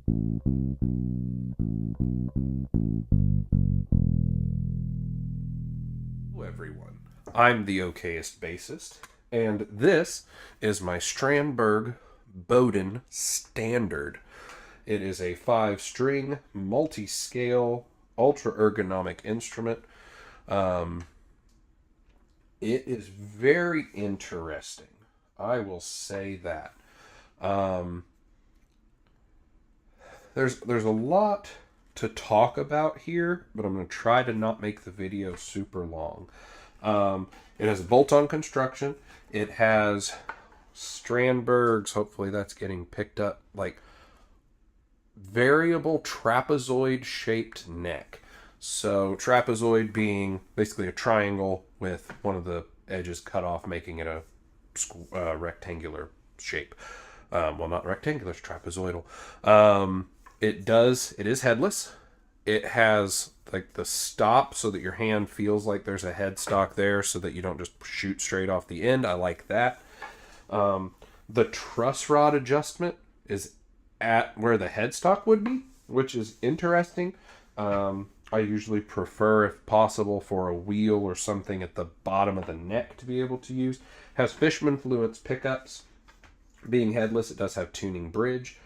Hello everyone, I'm the okayest bassist, and this is my Strandberg Boden Standard. It is a 5-string, multi-scale, ultra ergonomic instrument. Um, it is very interesting. I will say that. Um, there's a lot to talk about here, but I'm going to try to not make the video super long. It has a bolt-on construction. It has Strandbergs. Hopefully that's getting picked up. Like variable trapezoid shaped neck. So trapezoid being basically a triangle with one of the edges cut off, making it a rectangular shape. Well, not rectangular, it's trapezoidal. It is headless. It has like the stop so that your hand feels like there's a headstock there so that you don't just shoot straight off the end. I like that. The truss rod adjustment is at where the headstock would be, which is interesting. I usually prefer, if possible, for a wheel or something at the bottom of the neck to be able to use. Has Fishman Fluence pickups. Being headless, it does have tuning bridge.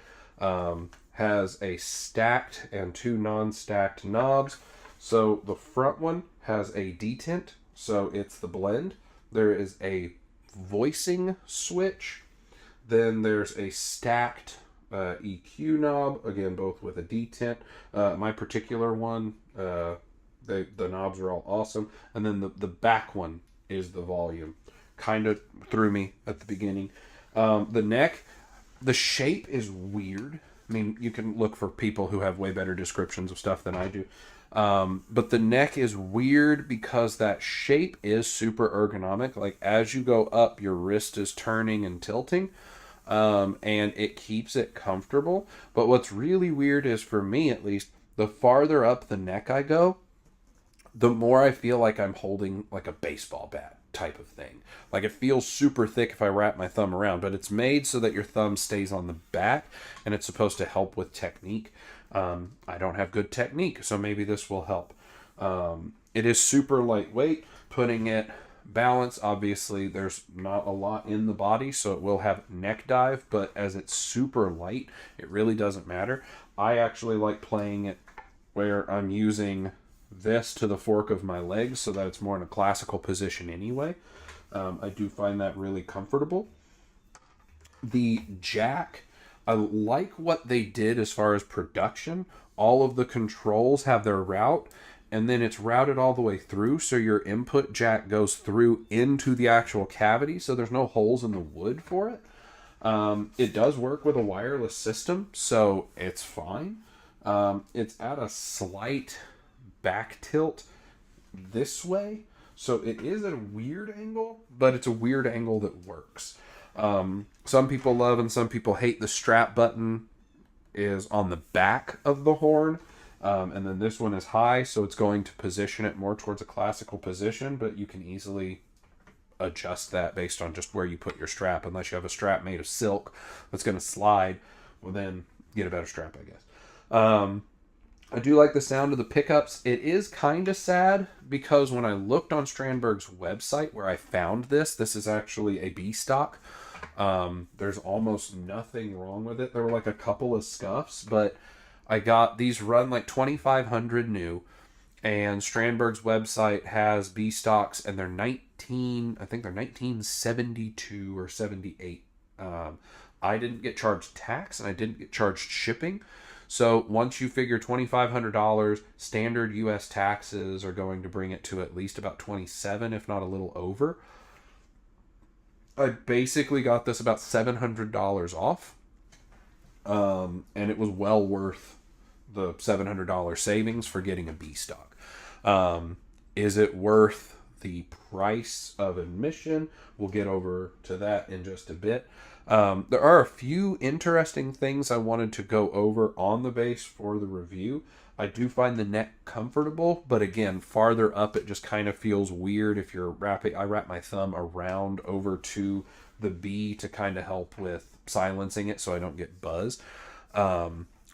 Has a stacked and 2 non-stacked knobs. So the front one has a detent, so it's the blend. There is a voicing switch. Then there's a stacked EQ knob, again, both with a detent. My particular one, the knobs are all awesome. And then the back one is the volume. Kind of threw me at the beginning. The neck, the shape is weird. I mean, you can look for people who have way better descriptions of stuff than I do. But the neck is weird because that shape is super ergonomic. Like as you go up, your wrist is turning and tilting. And it keeps it comfortable. But what's really weird is, for me at least, the farther up the neck I go, the more I feel like I'm holding like a baseball bat type of thing. Like it feels super thick if I wrap my thumb around, but it's made so that your thumb stays on the back, and it's supposed to help with technique. I don't have good technique, so maybe this will help. It is super lightweight. Putting it balance, obviously there's not a lot in the body, so it will have neck dive, but as it's super light, it really doesn't matter. I actually like playing it where I'm using this to the fork of my legs so that it's more in a classical position anyway. I do find that really comfortable. The jack, I like what they did as far as production. All of the controls have their route, and then it's routed all the way through, so your input jack goes through into the actual cavity, so there's no holes in the wood for it. It does work with a wireless system, so it's fine. It's at a slight back tilt this way, so it is at a weird angle, but it's a weird angle that works. Some people love and some people hate the strap button is on the back of the horn, and then this one is high, so it's going to position it more towards a classical position, but you can easily adjust that based on just where you put your strap. Unless you have a strap made of silk that's going to slide, well then get a better strap, I guess. I do like the sound of the pickups. It is kind of sad because when I looked on Strandberg's website where I found this is actually a B stock. There's almost nothing wrong with it. There were like a couple of scuffs, but I got these run like 2,500 new, and Strandberg's website has B stocks, and they're 1972 or 78. I didn't get charged tax and I didn't get charged shipping. So once you figure $2,500, standard U.S. taxes are going to bring it to at least about 27, if not a little over. I basically got this about $700 off, and it was well worth the $700 savings for getting a B stock. Is it worth the price of admission? We'll get over to that in just a bit. There are a few interesting things I wanted to go over on the bass for the review. I do find the neck comfortable, but again, farther up it just kind of feels weird if you're wrapping. I wrap my thumb around over to the B to kind of help with silencing it so I don't get buzz.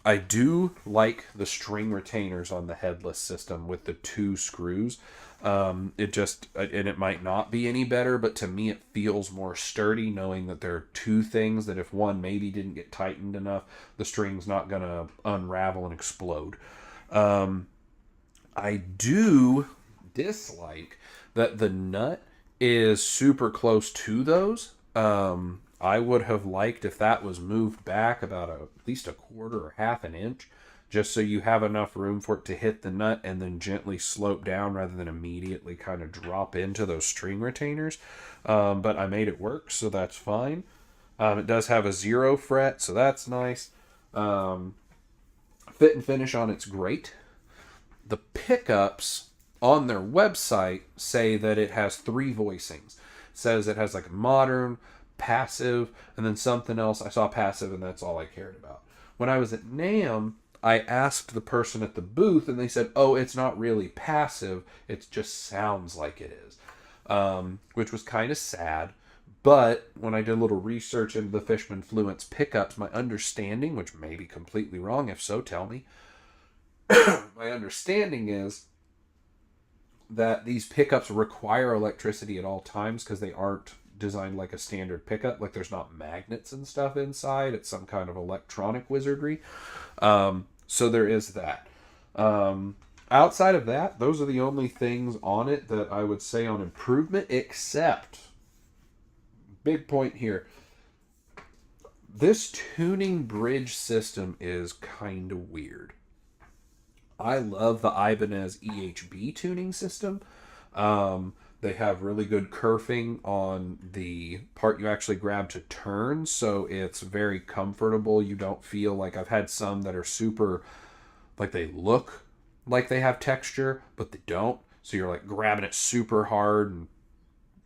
I do like the string retainers on the headless system with the 2 screws. And it might not be any better, but to me it feels more sturdy knowing that there are 2 things that if one maybe didn't get tightened enough, the string's not going to unravel and explode. I do dislike that the nut is super close to those. I would have liked if that was moved back about at least a quarter or half an inch, just so you have enough room for it to hit the nut and then gently slope down rather than immediately kind of drop into those string retainers. But I made it work, so that's fine. It does have a 0 fret, so that's nice. Fit and finish on it's great. The pickups on their website say that it has 3 voicings. It says it has like modern, passive, and then something else. I saw passive, and that's all I cared about. When I was at NAMM, I asked the person at the booth, and they said, "Oh, it's not really passive. It just sounds like it is," which was kind of sad. But when I did a little research into the Fishman Fluence pickups, my understanding, which may be completely wrong, if so, tell me. My understanding is that these pickups require electricity at all times because they aren't designed like a standard pickup. Like there's not magnets and stuff inside. It's some kind of electronic wizardry. So there is that. Outside of that, those are the only things on it that I would say on improvement, except, big point here, this tuning bridge system is kind of weird. I love the Ibanez EHB tuning system. They have really good kerfing on the part you actually grab to turn, so it's very comfortable. You don't feel like, I've had some that are super, like they look like they have texture, but they don't. So you're like grabbing it super hard and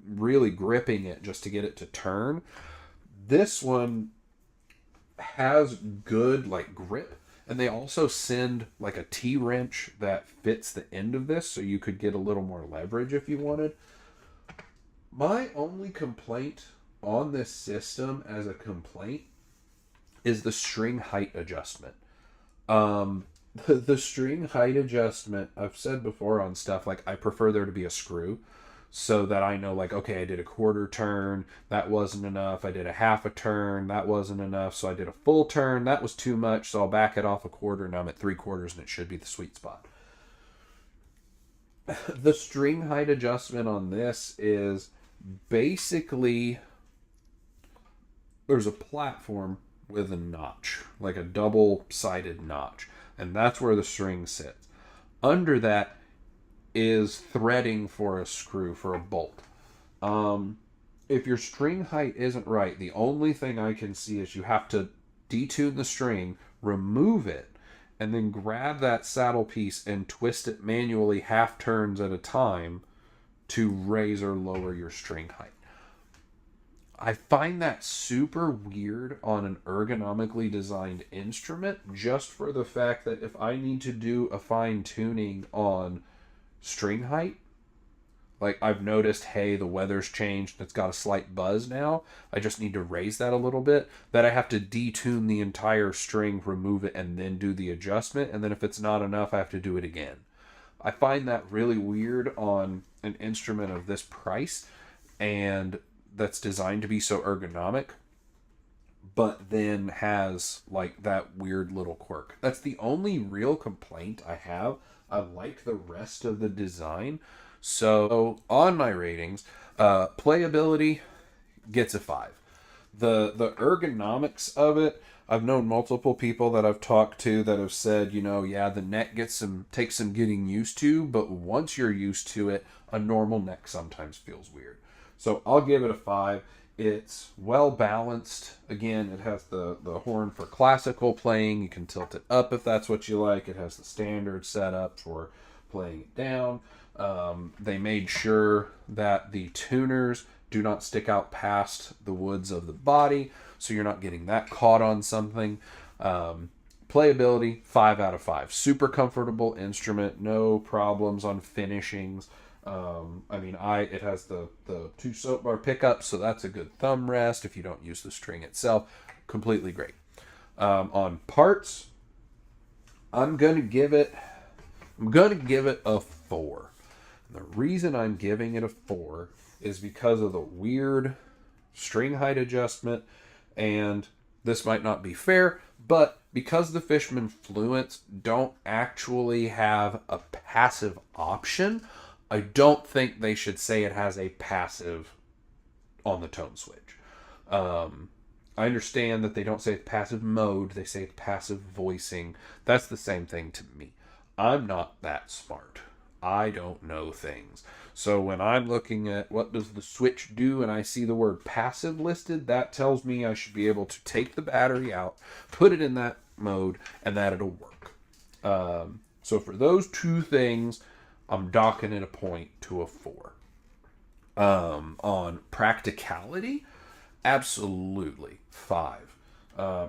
really gripping it just to get it to turn. This one has good like grip, and they also send like a T-wrench that fits the end of this, so you could get a little more leverage if you wanted. My only complaint on this system as a complaint is the string height adjustment. The string height adjustment, I've said before on stuff, like I prefer there to be a screw so that I know, like, okay, I did a quarter turn, that wasn't enough. I did a half a turn, that wasn't enough. So I did a full turn, that was too much. So I'll back it off a quarter. Now I'm at 3/4 and it should be the sweet spot. The string height adjustment on this is basically there's a platform with a notch, like a double-sided notch, and that's where the string sits. Under that is threading for a screw for a bolt. If your string height isn't right, the only thing I can see is you have to detune the string, remove it, and then grab that saddle piece and twist it manually half turns at a time to raise or lower your string height. I find that super weird on an ergonomically designed instrument, just for the fact that if I need to do a fine tuning on string height, like I've noticed, hey, the weather's changed, it's got a slight buzz now, I just need to raise that a little bit, that I have to detune the entire string, remove it, and then do the adjustment, and then if it's not enough, I have to do it again. I find that really weird on an instrument of this price, and that's designed to be so ergonomic, but then has like that weird little quirk. That's the only real complaint I have. I like the rest of the design. So on my ratings, playability gets a 5. The ergonomics of it, I've known multiple people that I've talked to that have said, yeah, the neck takes some getting used to, but once you're used to it, a normal neck sometimes feels weird. So I'll give it a 5. It's well balanced. Again, it has the horn for classical playing. You can tilt it up if that's what you like. It has the standard setup for playing it down. They made sure that the tuners do not stick out past the woods of the body, so you're not getting that caught on something. Playability, 5 out of 5. Super comfortable instrument, no problems on finishings. It has the 2 soap bar pickups, so that's a good thumb rest if you don't use the string itself. Completely great. On parts, I'm gonna give it a 4. And the reason I'm giving it a 4 is because of the weird string height adjustment, and this might not be fair, but because the Fishman Fluents don't actually have a passive option, I don't think they should say it has a passive on the tone switch. I understand that they don't say it's passive mode, they say it's passive voicing. That's the same thing to me. I'm not that smart. I don't know things. So when I'm looking at what does the switch do and I see the word passive listed, that tells me I should be able to take the battery out, put it in that mode, and that it'll work. So for those two things, I'm docking it a point to a 4. On practicality, absolutely 5.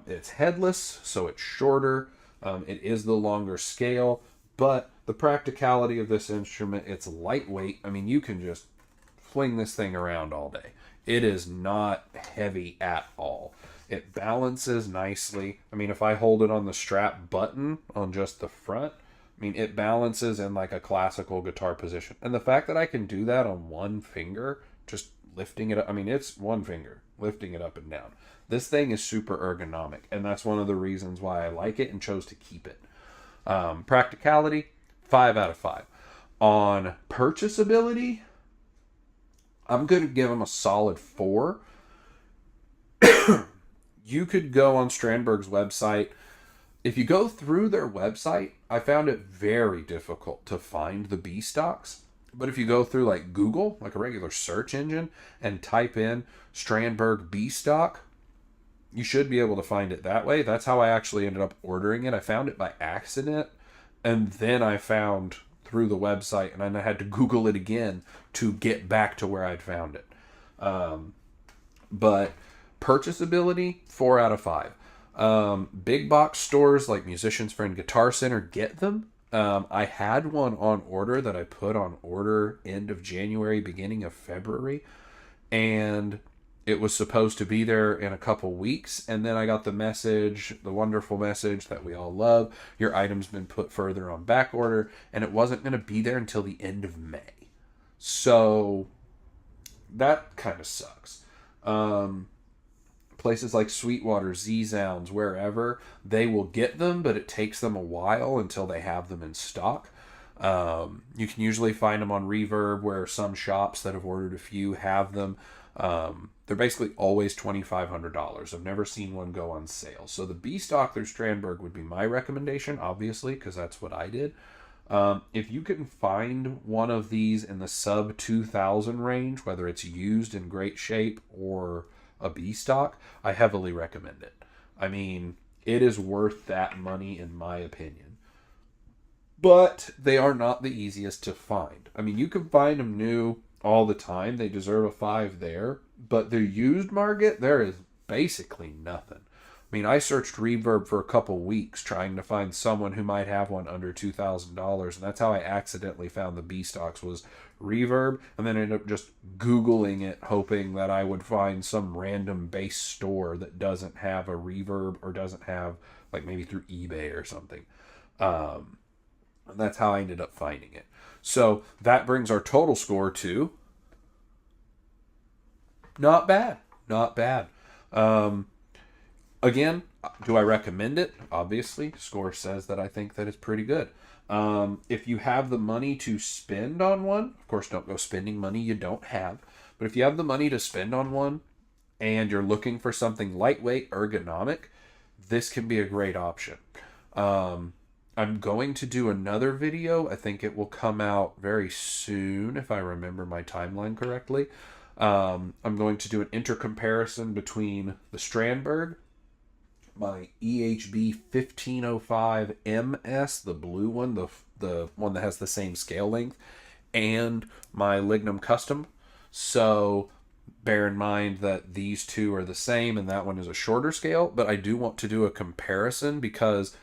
It's headless, so it's shorter. It is the longer scale, but the practicality of this instrument, it's lightweight. I mean, you can just fling this thing around all day. It is not heavy at all. It balances nicely. I mean, if I hold it on the strap button on just the front, I mean, it balances in like a classical guitar position. And the fact that I can do that on one finger, just lifting it up, I mean, it's one finger, lifting it up and down. This thing is super ergonomic, and that's one of the reasons why I like it and chose to keep it. Practicality, 5 out of 5. On purchasability, I'm going to give them a solid 4. You could go on Strandberg's website. If you go through their website, I found it very difficult to find the B stocks. But if you go through like Google, like a regular search engine, and type in Strandberg B stock, you should be able to find it that way. That's how I actually ended up ordering it. I found it by accident, and then I found through the website, and then I had to Google it again to get back to where I'd found it. But purchasability, 4 out of 5. Big box stores like Musician's Friend Guitar Center get them. I had one on order that I put on order end of January, beginning of February, and it was supposed to be there in a couple weeks, and then I got the message, the wonderful message that we all love, your item's been put further on back order, and it wasn't going to be there until the end of May. So that kind of sucks. Places like Sweetwater, Z-Sounds, wherever, they will get them, but it takes them a while until they have them in stock. You can usually find them on Reverb, where some shops that have ordered a few have them. They're basically always $2,500. I've never seen one go on sale. So the B stock through Strandberg would be my recommendation, obviously, because that's what I did. If you can find one of these in the sub 2,000 range, whether it's used in great shape or a B stock, I heavily recommend it. I mean, it is worth that money in my opinion. But they are not the easiest to find. I mean, you can find them new all the time. They deserve a 5 there. But the used market, there is basically nothing. I mean, I searched Reverb for a couple weeks trying to find someone who might have one under $2,000, and that's how I accidentally found the B stocks, was Reverb, and then ended up just Googling it, hoping that I would find some random base store that doesn't have a Reverb, or doesn't have, like, maybe through eBay or something. And that's how I ended up finding it. So that brings our total score to not bad. Not bad. Again, do I recommend it? Obviously, score says that I think that it's pretty good. If you have the money to spend on one, of course, don't go spending money you don't have. But if you have the money to spend on one and you're looking for something lightweight, ergonomic, this can be a great option. I'm going to do another video. I think it will come out very soon, if I remember my timeline correctly. I'm going to do an intercomparison between the Strandberg, my EHB 1505 MS, the blue one, the one that has the same scale length, and my Lignum Custom. So bear in mind that these two are the same and that one is a shorter scale, but I do want to do a comparison because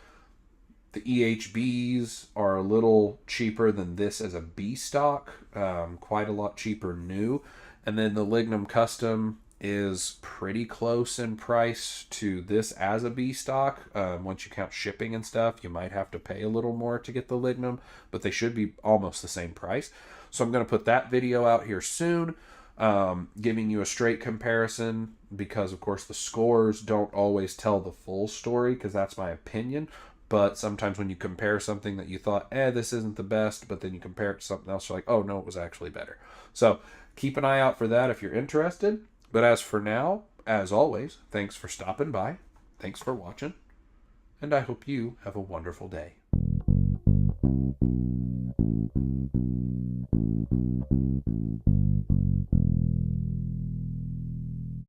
the EHBs are a little cheaper than this as a B stock, quite a lot cheaper new. And then the Lignum Custom, is pretty close in price to this as a B stock. Once you count shipping and stuff, you might have to pay a little more to get the Lignum, but they should be almost the same price. So I'm going to put that video out here soon, giving you a straight comparison, because of course the scores don't always tell the full story, because that's my opinion. But sometimes when you compare something that you thought, this isn't the best, but then you compare it to something else, you're like, oh no, it was actually better. So keep an eye out for that if you're interested. But as for now, as always, thanks for stopping by. Thanks for watching. And I hope you have a wonderful day.